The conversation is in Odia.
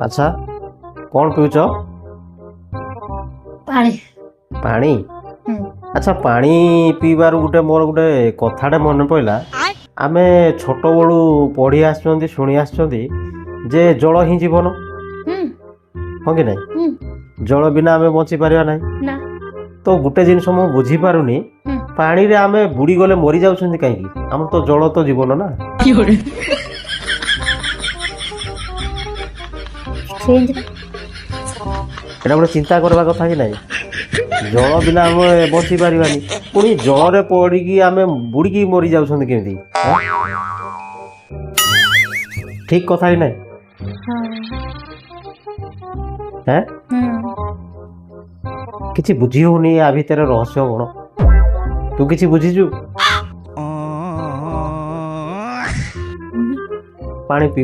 ଆଚ୍ଛା କ'ଣ ପିଉଛ? ପାଣି। ପାଣି? ହୁଁ। ଆଚ୍ଛା ପାଣି ପିଇବାରୁ ମୋର ଗୋଟେ କଥାଟେ ମନେ ପଡ଼ିଲା। ଆମେ ଛୋଟବେଳୁ ପଢ଼ି ଆସିଛନ୍ତି ଶୁଣି ଆସିଛନ୍ତି ଯେ ଜଳ ହିଁ ଜୀବନ, ହୁଁ ହଁ କି ନାହିଁ? ହୁଁ ଜଳ ବିନା ଆମେ ବଞ୍ଚିପାରିବା ନାହିଁ। ନା ତ ଗୋଟେ ଜିନିଷ ମୁଁ ବୁଝିପାରୁନି, ହୁଁ। ପାଣିରେ ଆମେ ବୁଡ଼ିଗଲେ ମରିଯାଉଛନ୍ତି କାହିଁକି? ଆମର ତ ଜଳ ତ ଜୀବନ ନା। ସେମିତି ଏଇଟା ଗୋଟେ ଚିନ୍ତା କରିବା କଥା କି ନାହିଁ? ଜଳ ବିନା ଆମେ ବଞ୍ଚି ପାରିବାନି, ପୁଣି ଜଳରେ ପଡ଼ିକି ଆମେ ବୁଡ଼ିକି ମରିଯାଉଛନ୍ତି କେମିତି? ଠିକ କଥା କି ନାହିଁ? ହେଁ କିଛି ବୁଝି ହଉନି ୟା ଭିତରେ ରହସ୍ୟ କ'ଣ? ତୁ କିଛି ବୁଝିଛୁ? ପାଣି ପି।